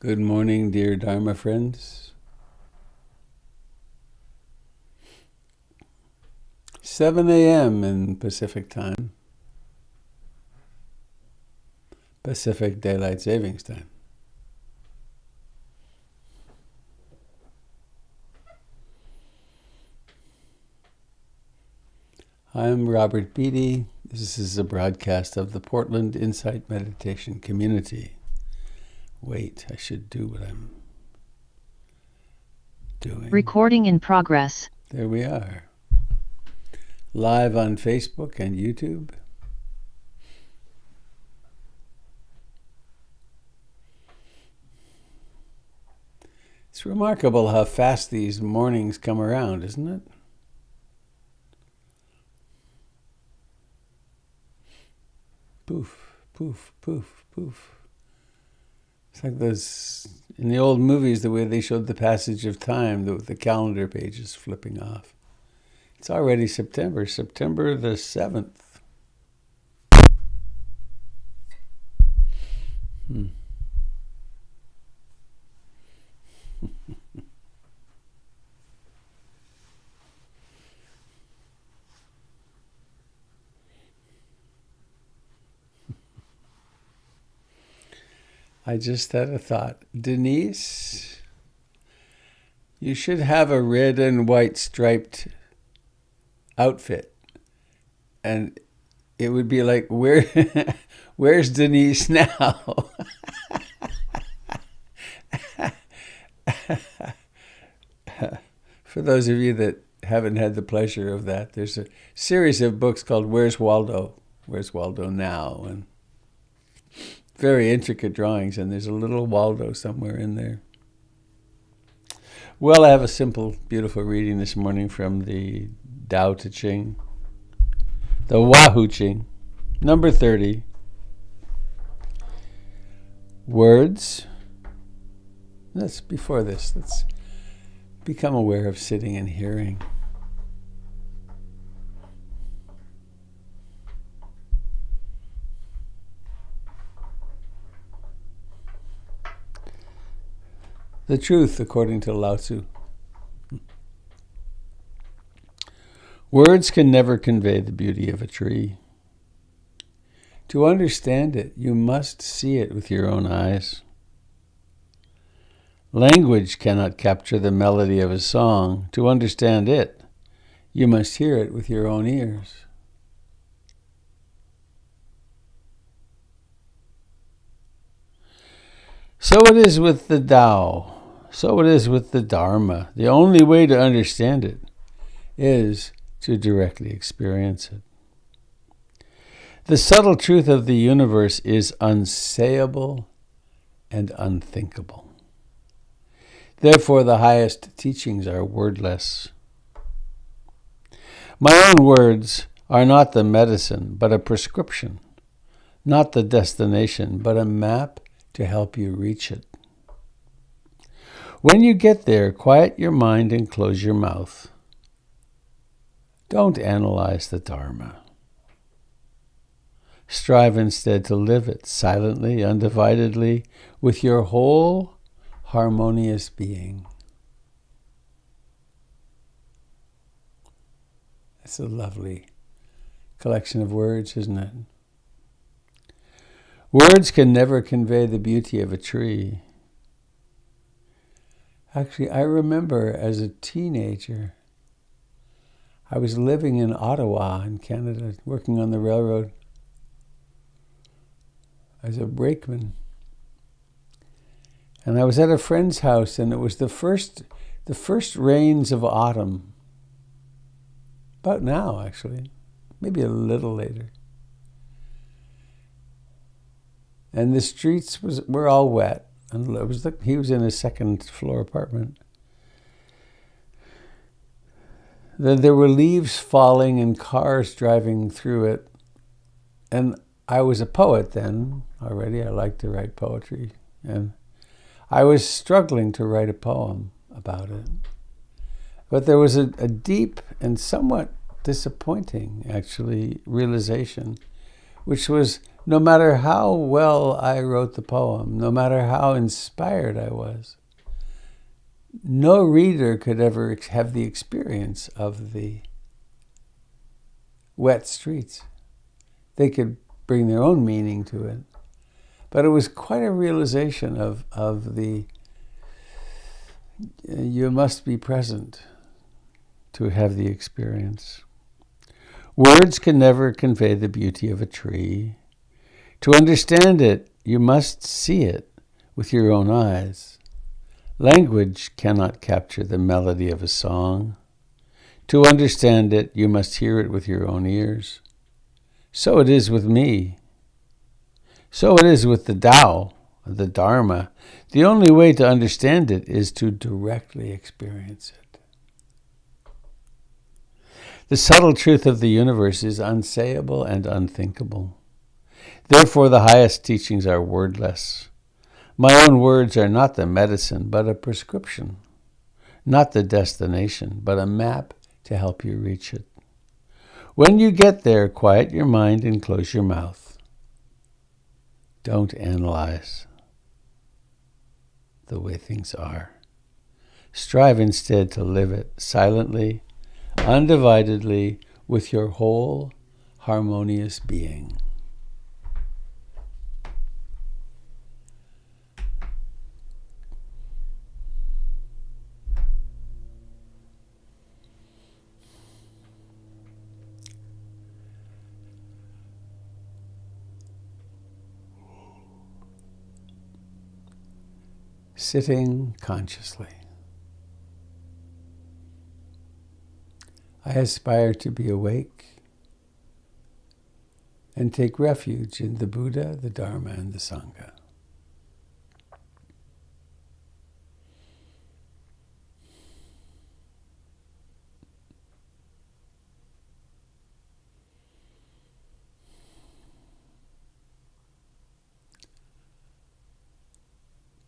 Good morning, dear Dharma friends. 7 a.m. in Pacific time. Pacific Daylight Savings Time. I'm Robert Beatty. This is a broadcast of the Portland Insight Meditation Community. Wait, I should do what I'm doing. Recording in progress. There we are. Live on Facebook and YouTube. It's remarkable how fast these mornings come around, isn't it? Poof, poof, poof, poof. It's like those, in the old movies, the way they showed the passage of time, the calendar pages flipping off. It's already September the 7th. I just had a thought. Denise, you should have a red and white striped outfit. And it would be like, where's Denise now? For those of you that haven't had the pleasure of that, there's a series of books called Where's Waldo? Where's Waldo Now? And very intricate drawings, and there's a little Waldo somewhere in there. Well, I have a simple, beautiful reading this morning from the Tao Te Ching, the Wahoo Ching, number 30. Words. That's before this. Let's become aware of sitting and hearing. The truth according to Lao Tzu. Words can never convey the beauty of a tree. To understand it, you must see it with your own eyes. Language cannot capture the melody of a song. To understand it, you must hear it with your own ears. So it is with the Tao. So it is with the Dharma. The only way to understand it is to directly experience it. The subtle truth of the universe is unsayable and unthinkable. Therefore, the highest teachings are wordless. My own words are not the medicine, but a prescription, not the destination, but a map to help you reach it. When you get there, quiet your mind and close your mouth. Don't analyze the Dharma. Strive instead to live it silently, undividedly, with your whole harmonious being. That's a lovely collection of words, isn't it? Words can never convey the beauty of a tree. Actually, I remember as a teenager, I was living in Ottawa in Canada, working on the railroad as a brakeman. And I was at a friend's house, and it was the first rains of autumn. About now, actually, maybe a little later. and the streets were all wet. And he was in a second floor apartment. Then there were leaves falling and cars driving through it. And I was a poet then already. I liked to write poetry. And I was struggling to write a poem about it. But there was a deep and somewhat disappointing, actually, realization, which was no matter how well I wrote the poem, no matter how inspired I was, no reader could ever have the experience of the wet streets. They could bring their own meaning to it. But it was quite a realization of the, you must be present to have the experience. Words can never convey the beauty of a tree. To understand it, you must see it with your own eyes. Language cannot capture the melody of a song. To understand it, you must hear it with your own ears. So it is with me. So it is with the Tao, the Dharma. The only way to understand it is to directly experience it. The subtle truth of the universe is unsayable and unthinkable. Therefore, the highest teachings are wordless. My own words are not the medicine, but a prescription. Not the destination, but a map to help you reach it. When you get there, quiet your mind and close your mouth. Don't analyze the way things are. Strive instead to live it silently, undividedly, with your whole harmonious being. Sitting consciously. I aspire to be awake and take refuge in the Buddha, the Dharma, and the Sangha.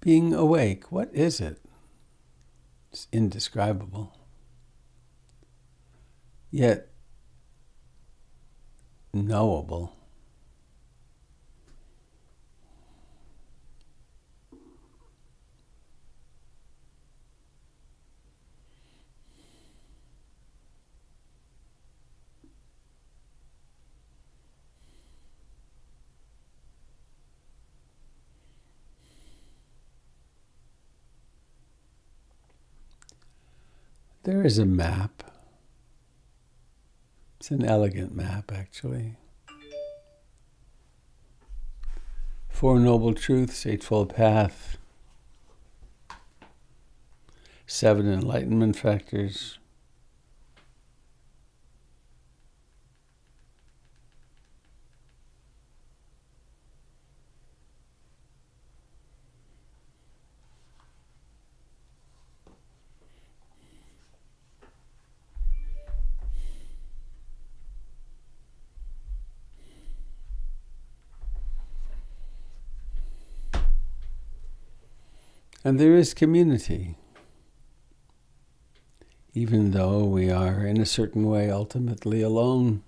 Being awake, what is it? It's indescribable. Yet knowable. There is a map. It's an elegant map, actually. Four Noble Truths, Eightfold Path, 7 Enlightenment Factors, and there is community. Even though we are, in a certain way, ultimately alone,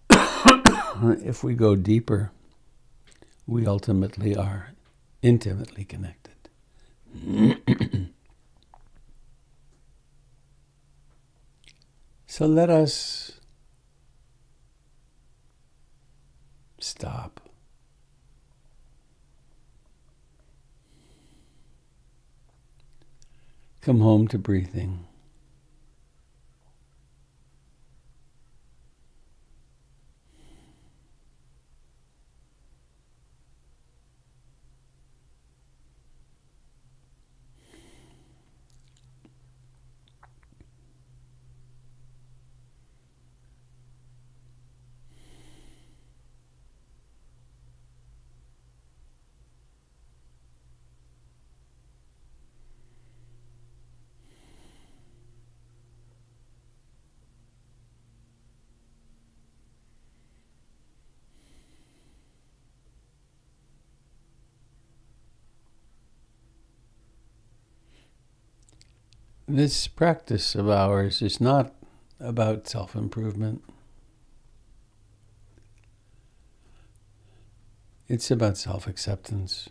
if we go deeper, we ultimately are intimately connected. So let us stop. Come home to breathing. This practice of ours is not about self-improvement. It's about self-acceptance.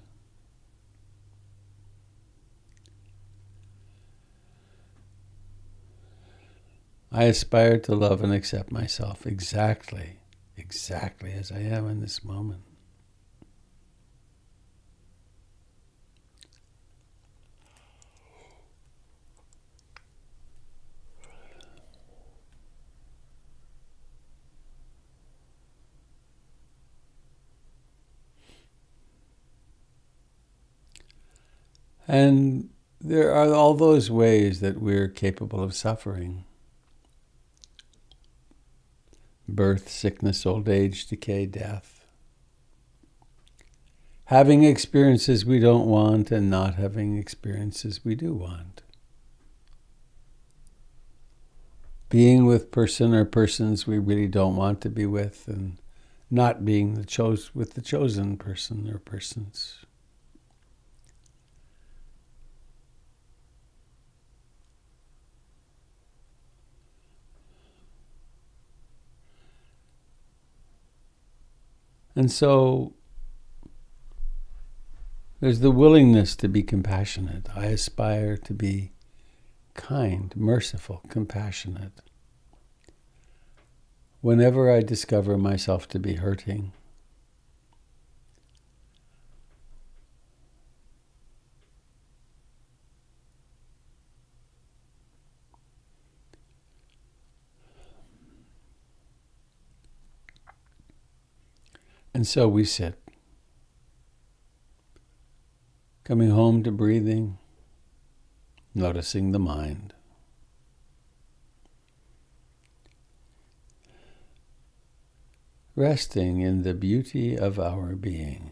I aspire to love and accept myself exactly as I am in this moment. And there are all those ways that we're capable of suffering. Birth, sickness, old age, decay, death. Having experiences we don't want and not having experiences we do want. Being with person or persons we really don't want to be with, and not being with the chosen person or persons. And so there's the willingness to be compassionate. I aspire to be kind, merciful, compassionate. Whenever I discover myself to be hurting, and so we sit, coming home to breathing, noticing the mind. Resting in the beauty of our being.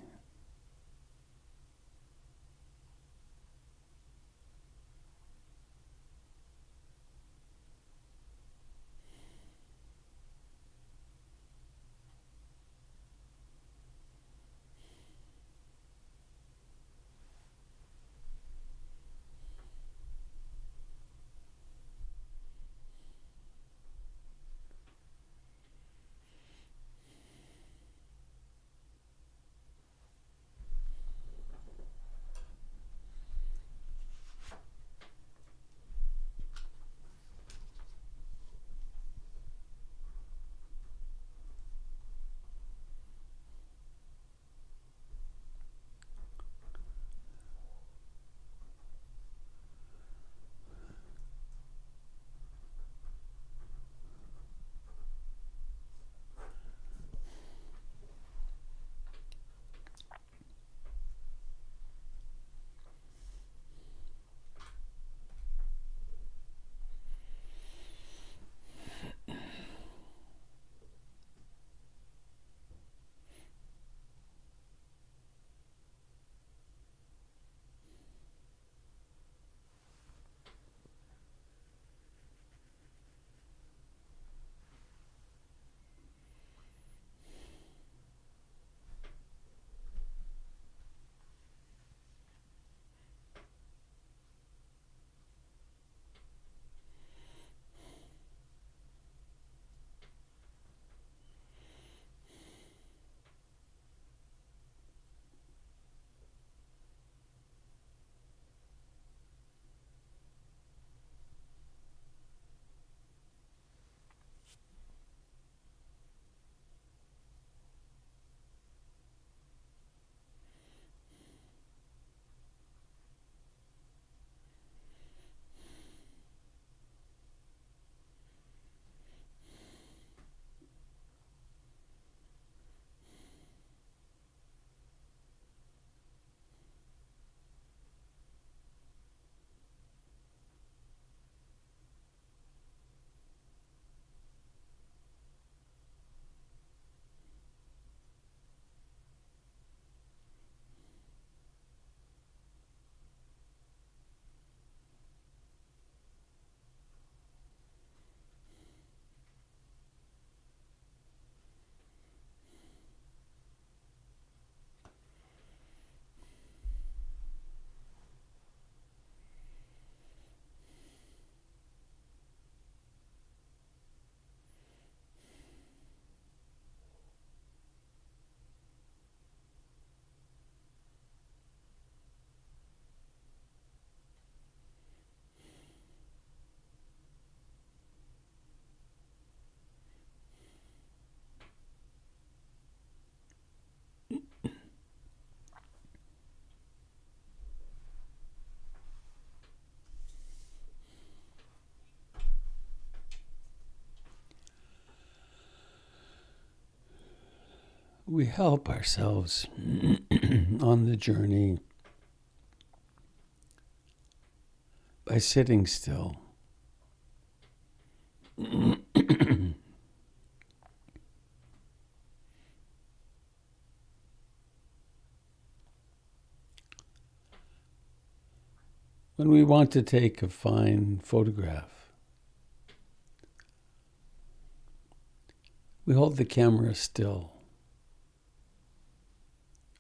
we help ourselves on the journey by sitting still. When we want to take a fine photograph, we hold the camera still,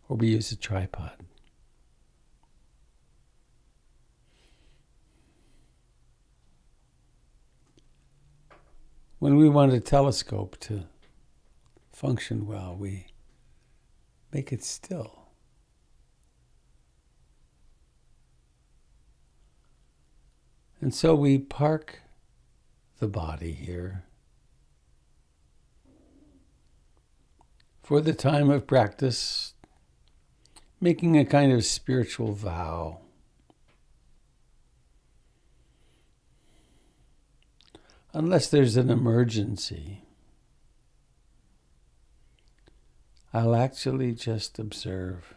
or we use a tripod. When we want a telescope to function well, we make it still. And so we park the body here for the time of practice, making a kind of spiritual vow. Unless there's an emergency, I'll actually just observe.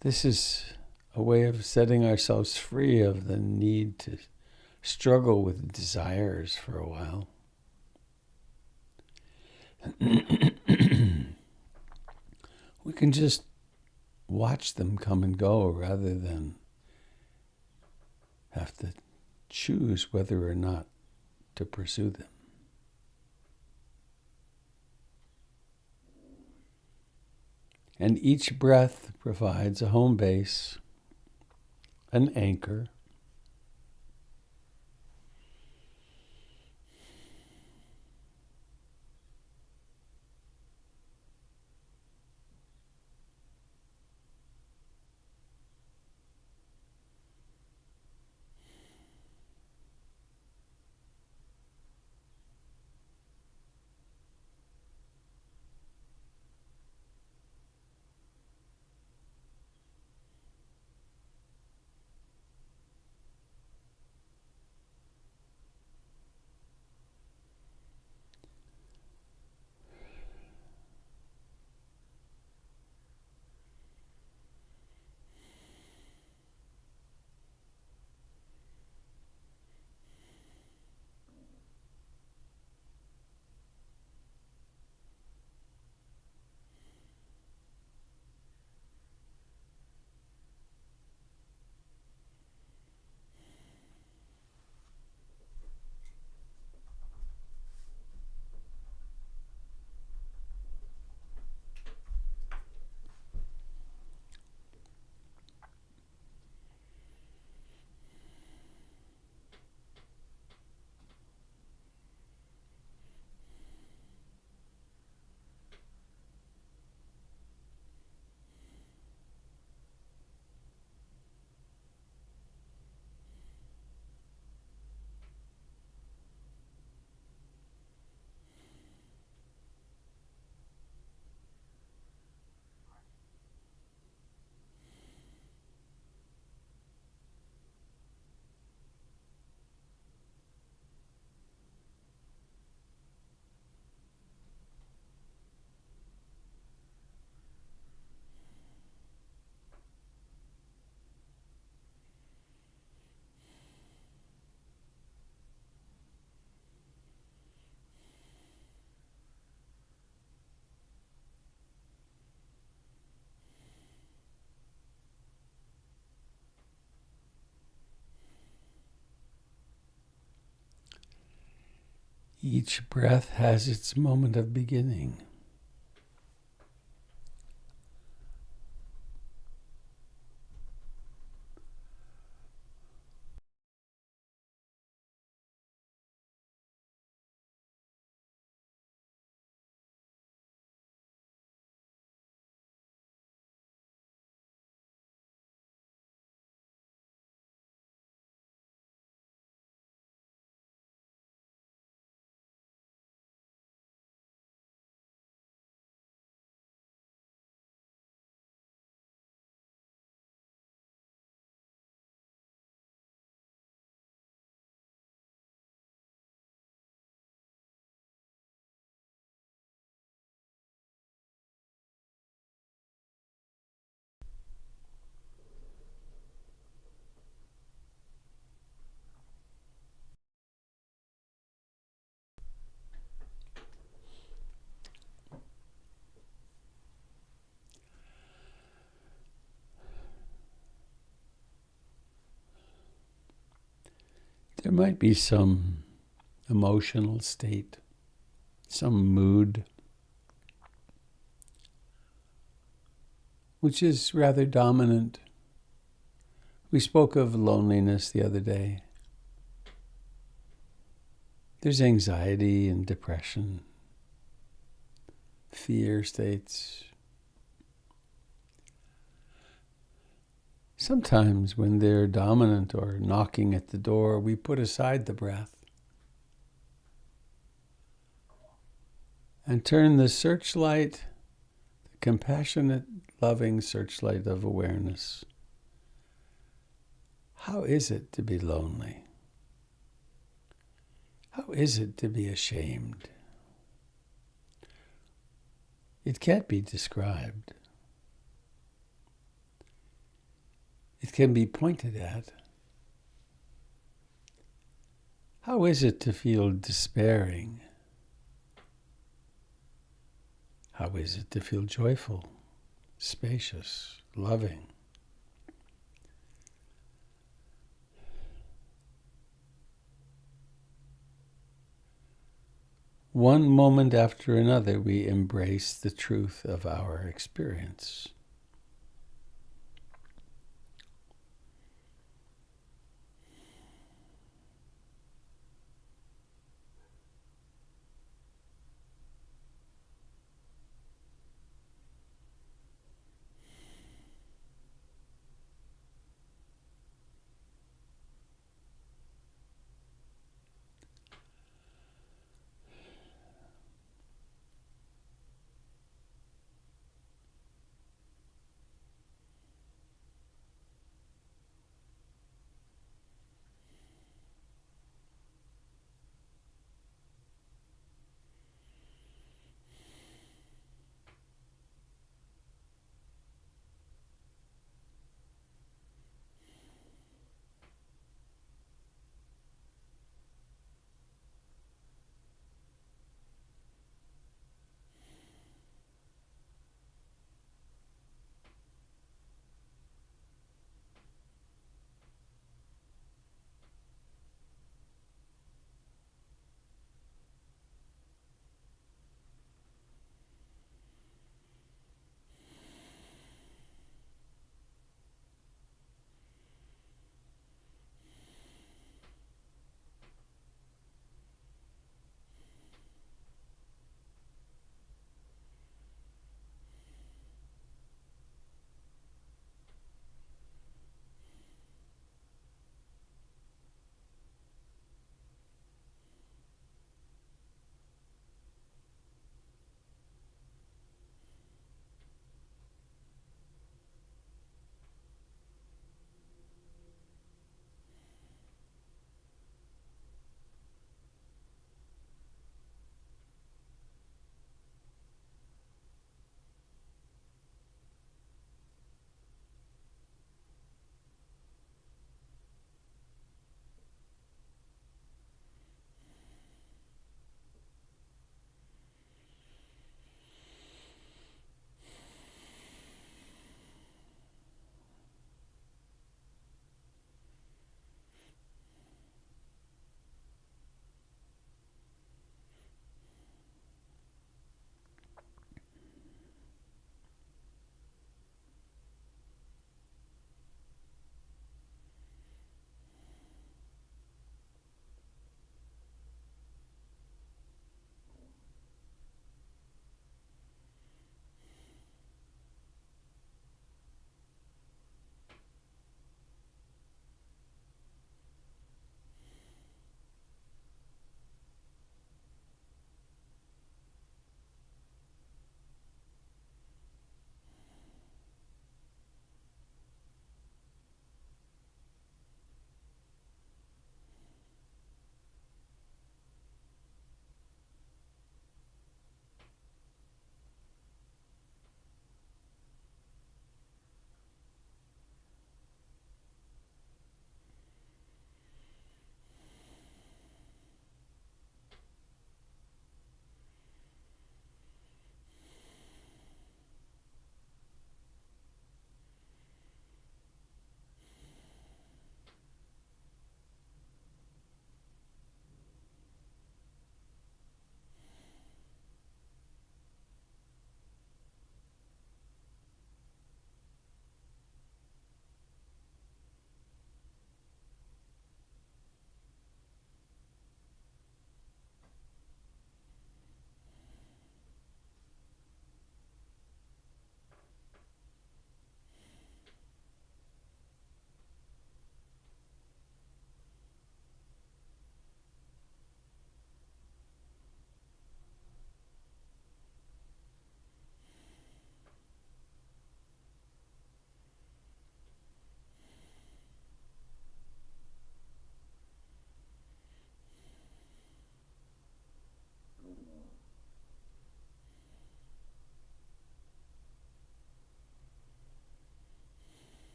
This is a way of setting ourselves free of the need to struggle with desires for a while. We can just watch them come and go rather than have to choose whether or not to pursue them. And each breath provides a home base, an anchor. Each breath has its moment of beginning. There might be some emotional state, some mood, which is rather dominant. We spoke of loneliness the other day. There's anxiety and depression, fear states. Sometimes when they're dominant or knocking at the door, we put aside the breath and turn the searchlight, the compassionate, loving searchlight of awareness. How is it to be lonely? How is it to be ashamed? It can't be described. It can be pointed at. How is it to feel despairing? How is it to feel joyful, spacious, loving? One moment after another, we embrace the truth of our experience.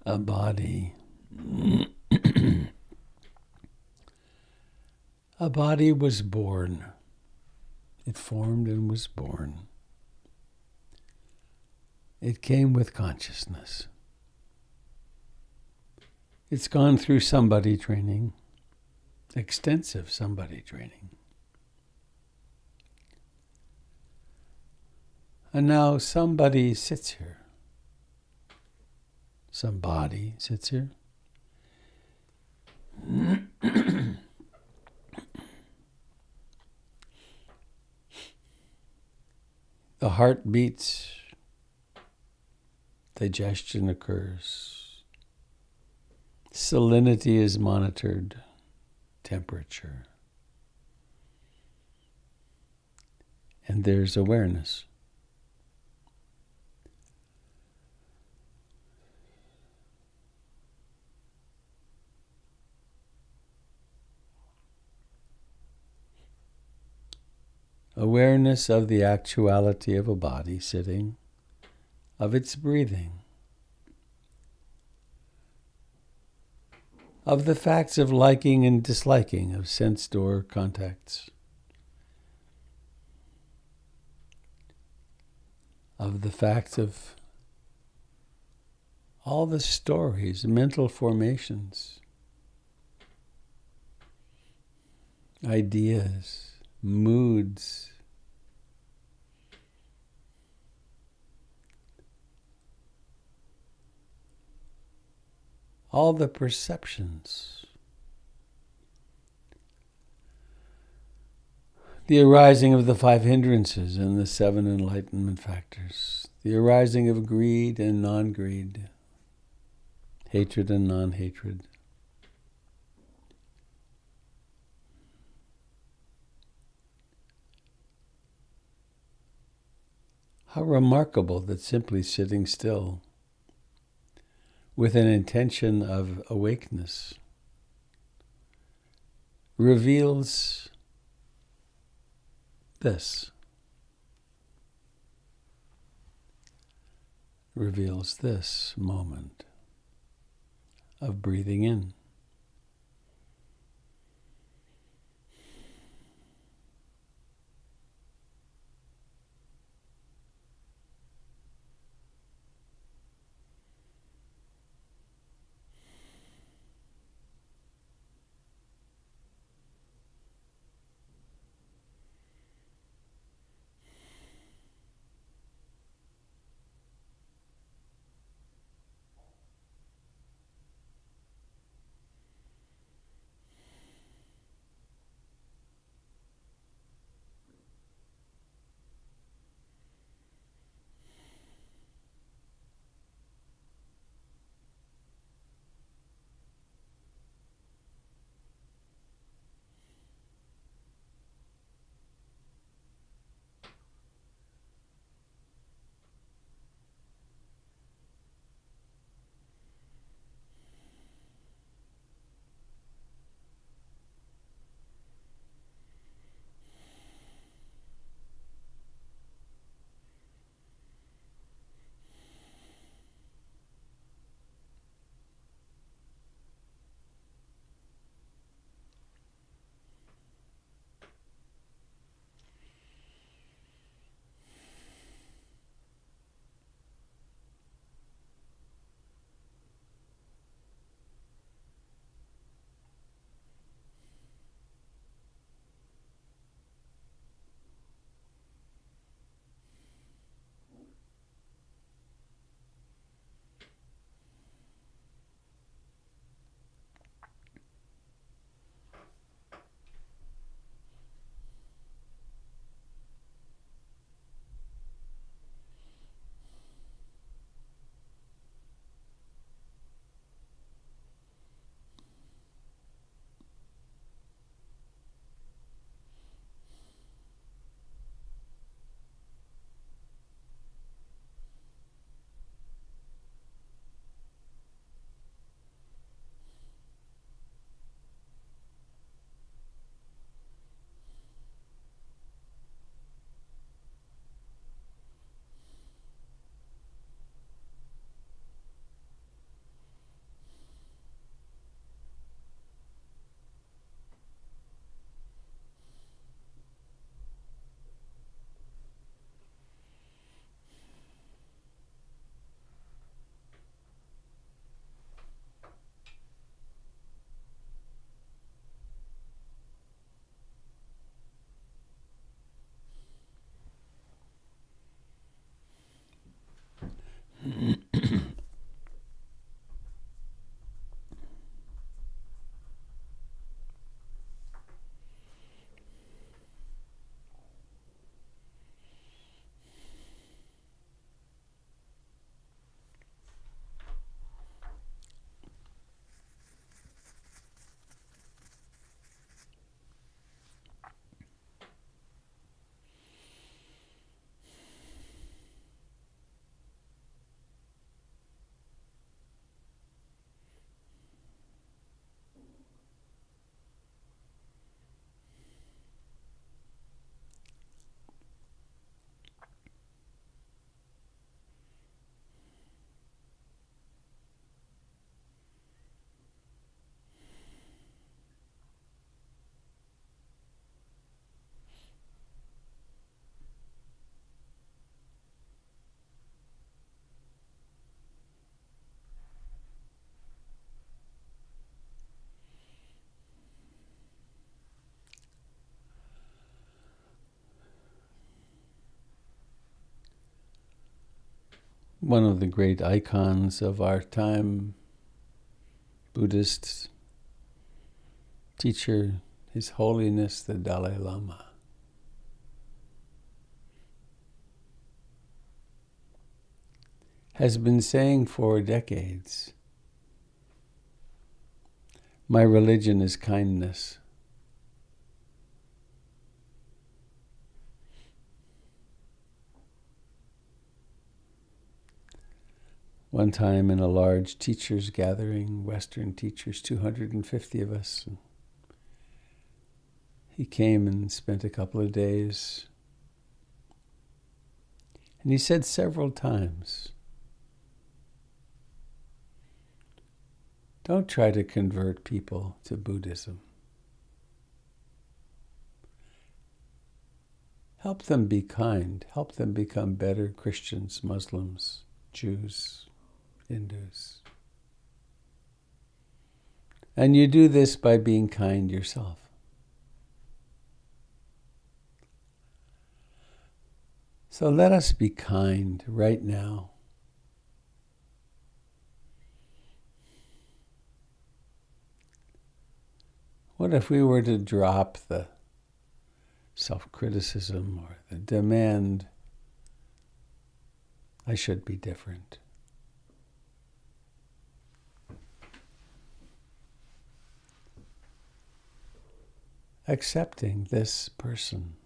a body. A body was born. It formed and was born. It came with consciousness. It's gone through somebody training, extensive somebody training. And now somebody sits here. Somebody sits here. The heart beats, digestion occurs, salinity is monitored, temperature, and there's awareness. Awareness of the actuality of a body sitting, of its breathing, of the facts of liking and disliking of sense door contacts, of the facts of all the stories, mental formations, ideas, moods, all the perceptions, the arising of the 5 hindrances and the 7 enlightenment factors, the arising of greed and non-greed, hatred and non-hatred. How remarkable that simply sitting still with an intention of awakeness reveals this. Reveals this moment of breathing in. one of the great icons of our time, Buddhist teacher, His Holiness the Dalai Lama. Has been saying for decades, my religion is kindness. One time in a large teachers gathering, Western teachers, 250 of us, he came and spent a couple of days. And he said several times, don't try to convert people to Buddhism. Help them be kind. Help them become better Christians, Muslims, Jews, Hindus. And you do this by being kind yourself. So let us be kind right now. What if we were to drop the self-criticism or the demand, I should be different? Accepting this person.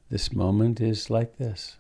This moment is like this.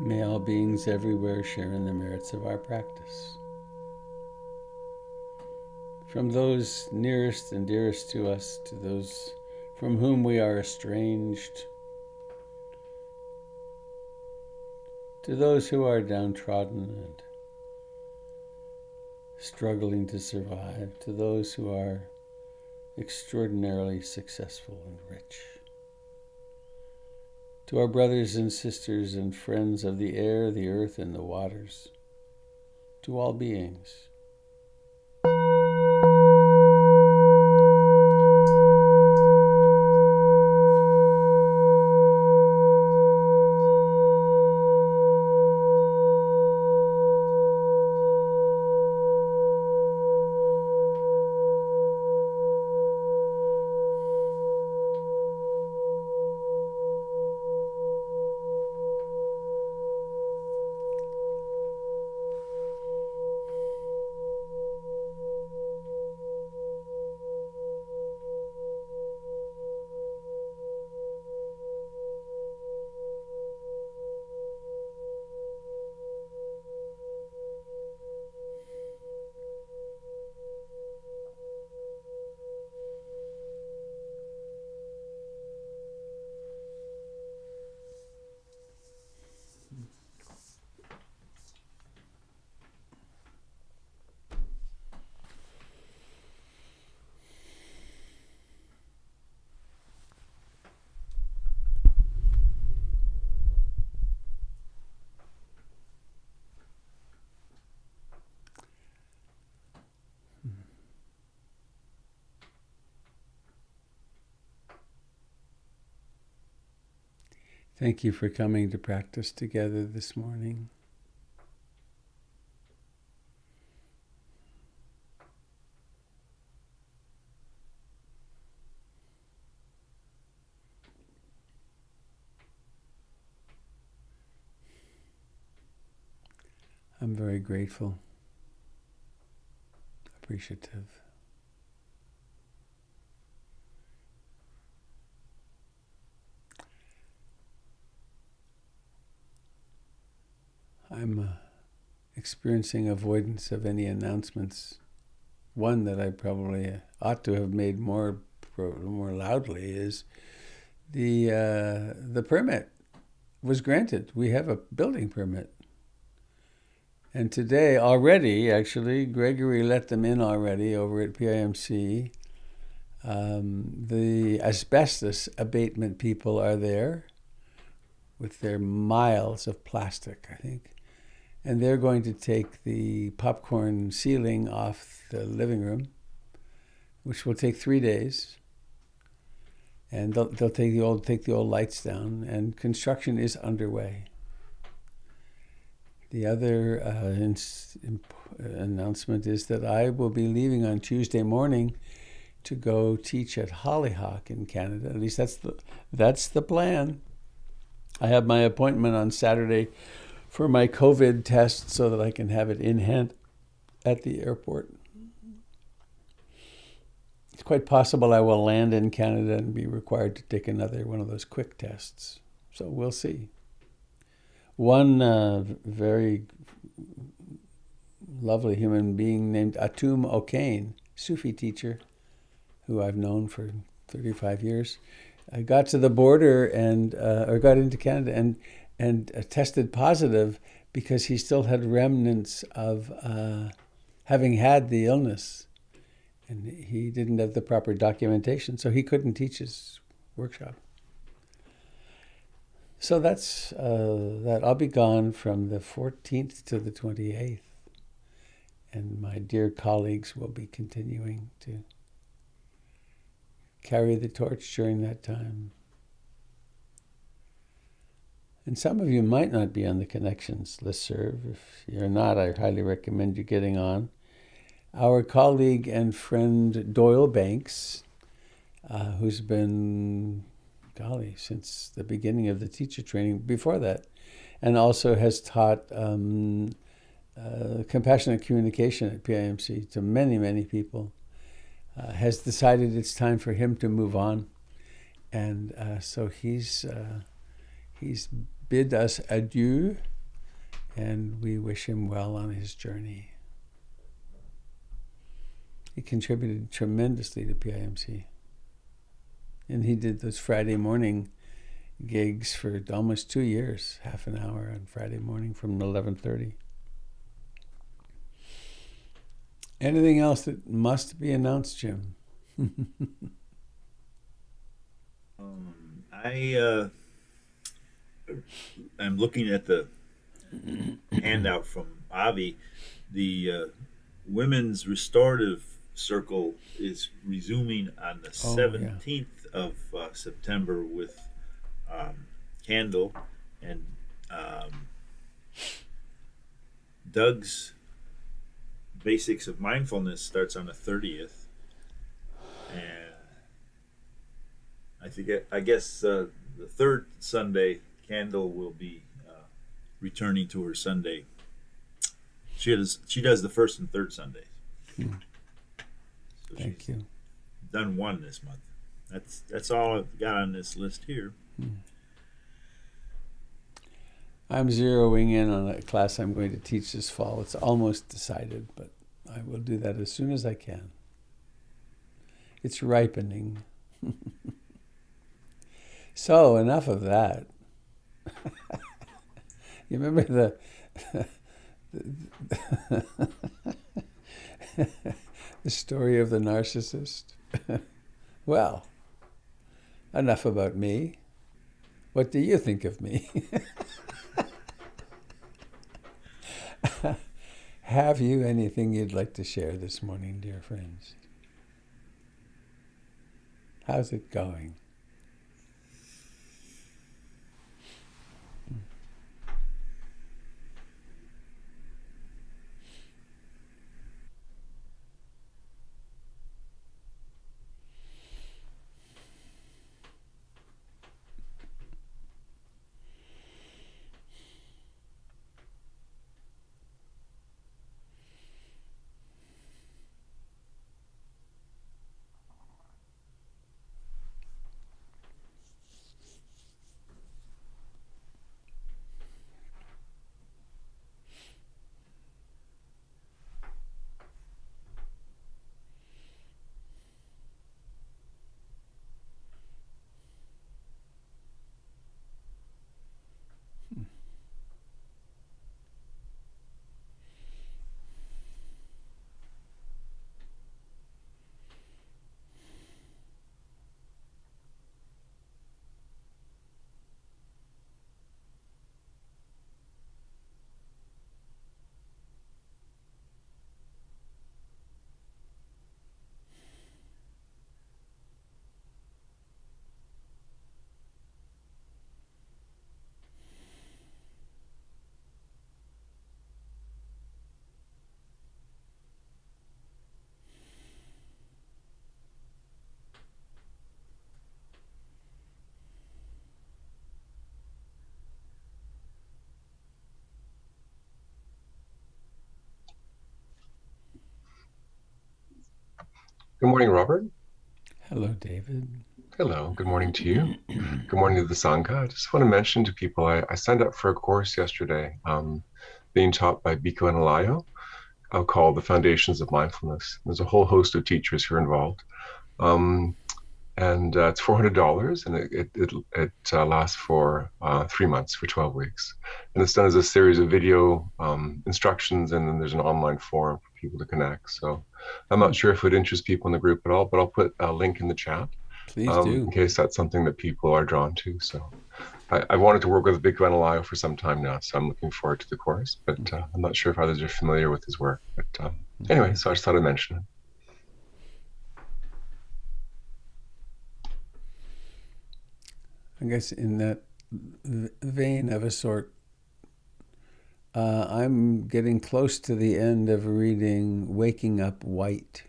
May all beings everywhere share in the merits of our practice. From those nearest and dearest to us to those from whom we are estranged, to those who are downtrodden and struggling to survive, to those who are extraordinarily successful and rich, to our brothers and sisters and friends of the air, the earth, and the waters, to all beings. Thank you for coming to practice together this morning. I'm very grateful, appreciative. I'm experiencing avoidance of any announcements. One that I probably ought to have made more loudly is the permit was granted. We have a building permit. And today already, actually, Gregory let them in already over at PIMC. The asbestos abatement people are there with their miles of plastic, I think. And they're going to take the popcorn ceiling off the living room, which will take 3 days. And they'll take the old lights down, and construction is underway. The other announcement is that I will be leaving on Tuesday morning to go teach at Hollyhock in Canada. At least that's the plan. I have my appointment on Saturday for my COVID test so that I can have it in hand at the airport. It's quite possible I will land in Canada and be required to take another one of those quick tests. So we'll see. One very lovely human being named Atum O'Kane, Sufi teacher, who I've known for 35 years, I got to the border or got into Canada and tested positive because he still had remnants of having had the illness. And he didn't have the proper documentation, so he couldn't teach his workshop. So that's that. I'll be gone from the 14th to the 28th. And my dear colleagues will be continuing to carry the torch during that time. And some of you might not be on the Connections listserv. If you're not, I highly recommend you getting on. Our colleague and friend Doyle Banks, who's been, since the beginning of the teacher training, before that, and also has taught compassionate communication at PIMC to many, many people, has decided it's time for him to move on. And so he's bid us adieu, and we wish him well on his journey. He contributed tremendously to PIMC. And he did those Friday morning gigs for almost 2 years, half an hour on Friday morning from 11:30. Anything else that must be announced, Jim? I'm looking at the handout from Avi. The Women's Restorative Circle is resuming on the Oh, yeah. 17th of September with Candle, and Doug's Basics of Mindfulness starts on the 30th, and I guess the third Sunday, Candle will be returning to her Sunday. She does the first and third Sundays. So Thank you. done one this month. That's all I've got on this list here. I'm zeroing in on a class I'm going to teach this fall. It's almost decided, but I will do that as soon as I can. It's ripening. So, enough of that. You remember the story of the narcissist? Well, enough about me. What do you think of me? Have you anything you'd like to share this morning, dear friends? How's it going? Good morning, Robert. Hello, David. Hello. Good morning to you. Good morning to the Sangha. I just want to mention to people, I signed up for a course yesterday being taught by Biko and Alayo called The Foundations of Mindfulness. There's a whole host of teachers who are involved. And it's $400, and it lasts for 3 months, for 12 weeks. And it's done as a series of video instructions, and then there's an online forum for people to connect. So I'm not sure if it would interest people in the group at all, but I'll put a link in the chat. Please do. In case that's something that people are drawn to. So I wanted to work with Biko and Alayo for some time now, so I'm looking forward to the course, but I'm not sure if others are familiar with his work. But anyway, so I just thought I'd mention it. I guess in that vein of a sort, I'm getting close to the end of reading Waking Up White.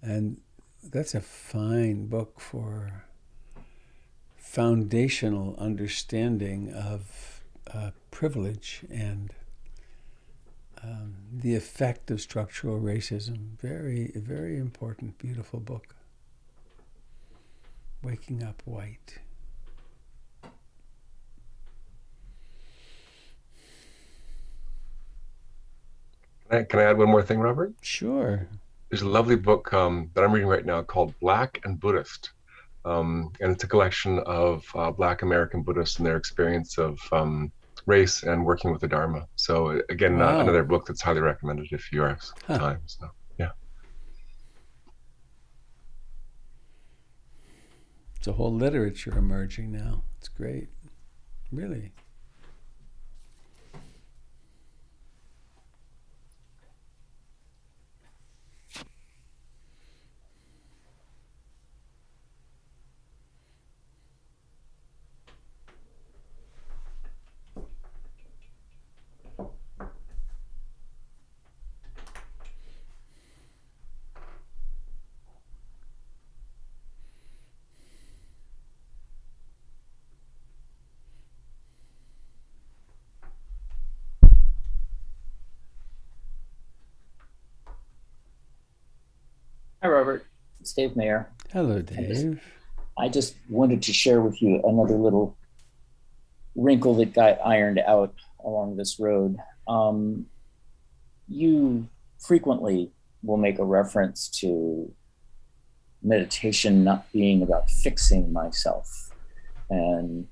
And that's a fine book for foundational understanding of privilege and the effect of structural racism. Very, very important, beautiful book. Waking Up White. Can I add one more thing, Robert? Sure. There's a lovely book that I'm reading right now called Black and Buddhist. And it's a collection of Black American Buddhists and their experience of race and working with the Dharma. So again, Wow. another book that's highly recommended if you have Huh. time. So yeah. It's a whole literature emerging now. It's great. Really. Hi, Robert. It's Dave Mayer. Hello, I just, Dave. I just wanted to share with you another little wrinkle that got ironed out along this road. You frequently will make a reference to meditation not being about fixing myself. And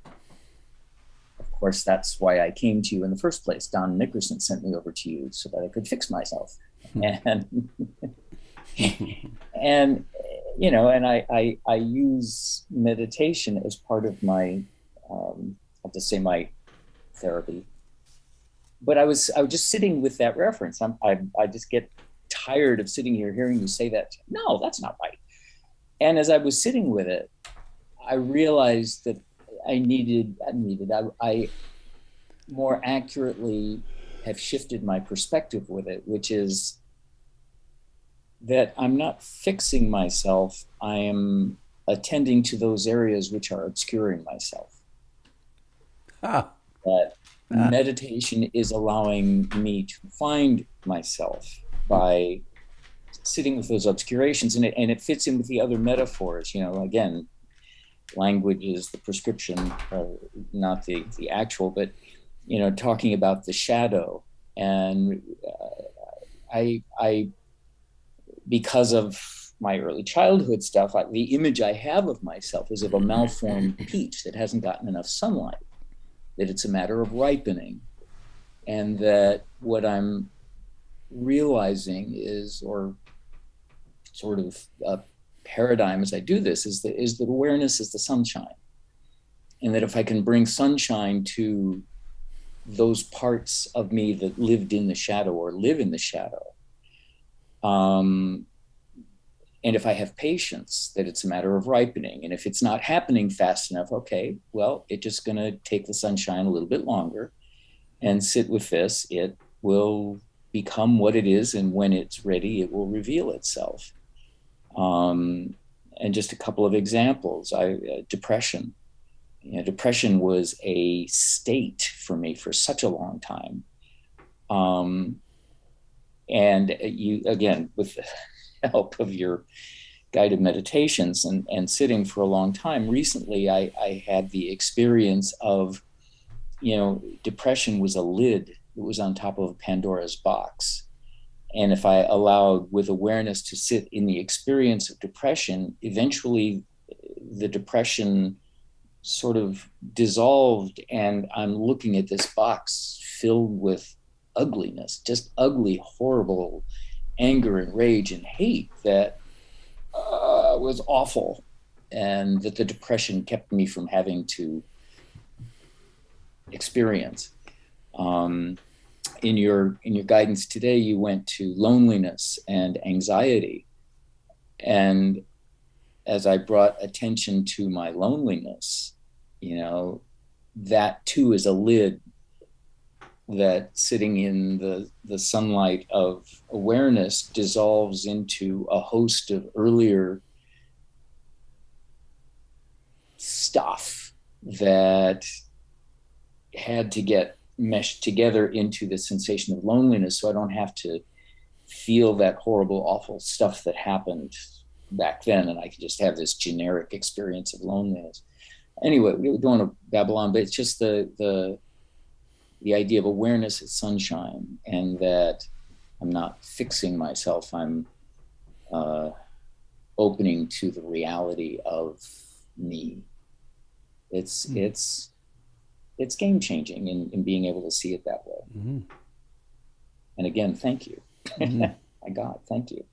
of course, that's why I came to you in the first place. Don Nickerson sent me over to you so that I could fix myself. And and and I use meditation as part of my I'll just say my therapy. But I was just sitting with that reference. I just get tired of sitting here hearing you say that. No, that's not right. And as I was sitting with it, I realized that I more accurately have shifted my perspective with it, which is that I'm not fixing myself. I am attending to those areas which are obscuring myself. Ah. That meditation is allowing me to find myself by sitting with those obscurations, and it fits in with the other metaphors. Again, language is the prescription, not the actual, but talking about the shadow. And I because of my early childhood stuff, the image I have of myself is of a malformed peach that hasn't gotten enough sunlight, that it's a matter of ripening, and that what I'm realizing is, or sort of a paradigm as I do this, is that awareness is the sunshine, and that if I can bring sunshine to those parts of me that lived in the shadow or live in the shadow, and if I have patience, that it's a matter of ripening. And if it's not happening fast enough, okay, well, it's just going to take the sunshine a little bit longer and sit with this. It will become what it is. And when it's ready, it will reveal itself. And just a couple of examples. Depression. Depression was a state for me for such a long time. And you, again, with the help of your guided meditations and sitting for a long time, recently I had the experience of, depression was a lid that was on top of Pandora's box. And if I allowed with awareness to sit in the experience of depression, eventually the depression sort of dissolved, and I'm looking at this box filled with ugliness, just ugly, horrible anger and rage and hate that was awful, and that the depression kept me from having to experience. In your guidance today, you went to loneliness and anxiety, and as I brought attention to my loneliness, that too is a lid that, sitting in the sunlight of awareness, dissolves into a host of earlier stuff that had to get meshed together into the sensation of loneliness, so I don't have to feel that horrible, awful stuff that happened back then, and I can just have this generic experience of loneliness. Anyway, we don't want to babble on, but it's just the idea of awareness as sunshine, and that I'm not fixing myself. I'm opening to the reality of me. It's game changing in being able to see it that way. Mm-hmm. And again, thank you. Mm-hmm. My God, thank you.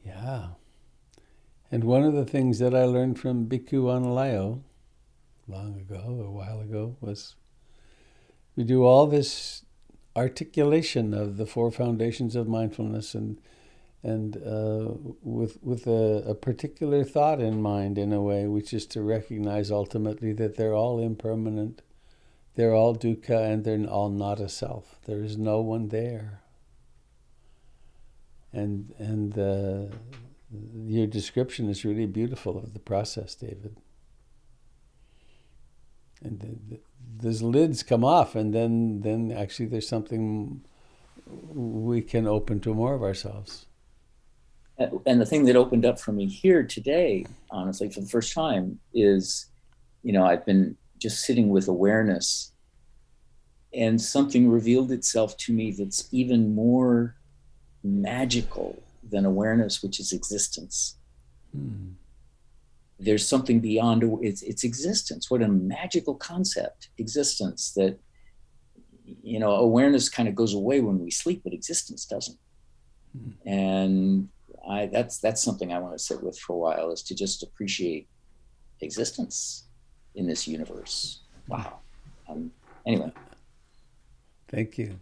Yeah. And one of the things that I learned from Bhikkhu Analayo a while ago, was we do all this articulation of the four foundations of mindfulness and with a particular thought in mind, in a way, which is to recognize ultimately that they're all impermanent, they're all dukkha, and they're all not a self. There is no one there. And your description is really beautiful of the process, David. And those lids come off, and then actually there's something we can open to more of ourselves. And the thing that opened up for me here today, honestly, for the first time, is, I've been just sitting with awareness, and something revealed itself to me that's even more magical than awareness, which is existence. There's something beyond its existence. What a magical concept, existence, that, awareness kind of goes away when we sleep, but existence doesn't. And that's something I want to sit with for a while, is to just appreciate existence in this universe. Wow. Anyway. Thank you.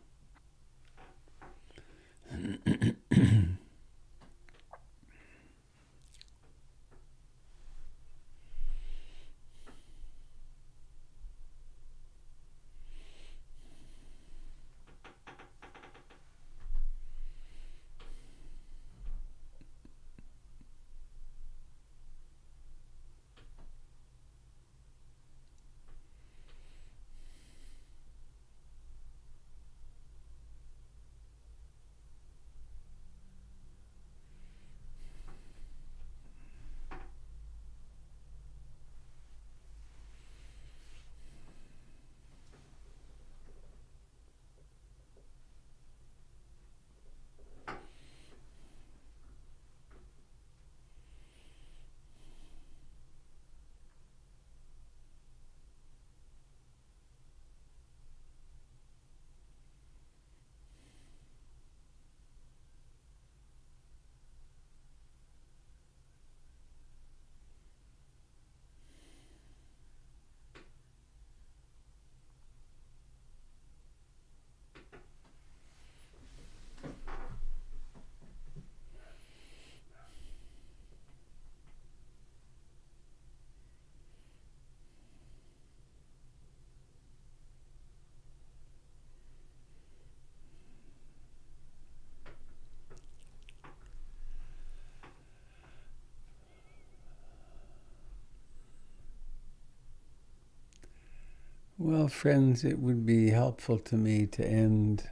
Well, friends, it would be helpful to me to end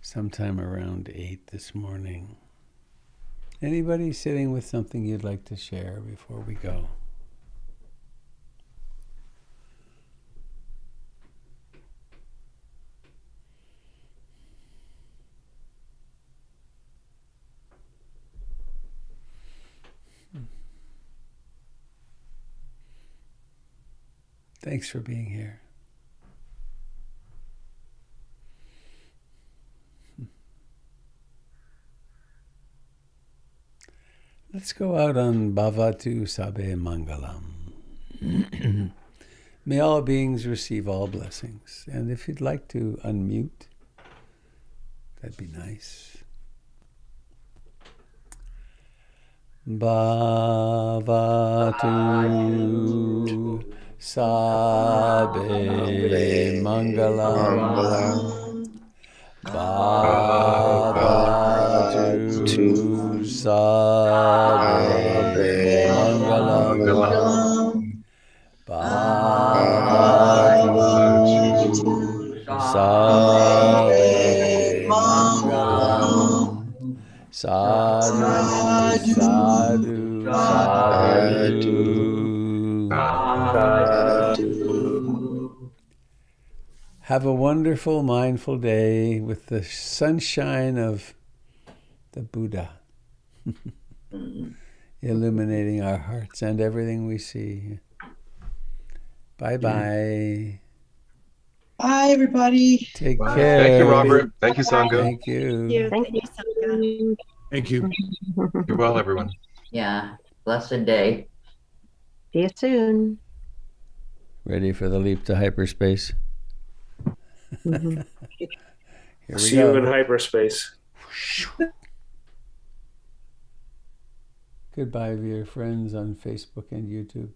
sometime around 8 this morning. Anybody sitting with something you'd like to share before we go? Thanks for being here. Let's go out on Bhavatu Sabbe Mangalam. May all beings receive all blessings. And if you'd like to unmute, that'd be nice. Bhavatu Sabbe Mangalam. Bhavatu Sabbe Mangalam. Bhavatu Sabbe Mangalam. Sadhu, sadhu, sadhu. Have a wonderful, mindful day with the sunshine of the Buddha illuminating our hearts and everything we see. Bye-bye. Bye, everybody. Take Bye. care. Thank you, Robert. Thank you, Sangha. Thank you. Thank you, Sangha. Thank you. Be well, everyone. Yeah. Blessed day. See you soon. Ready for the leap to hyperspace? Mhm. Here we See go. you in hyperspace. Goodbye, dear friends on Facebook and YouTube.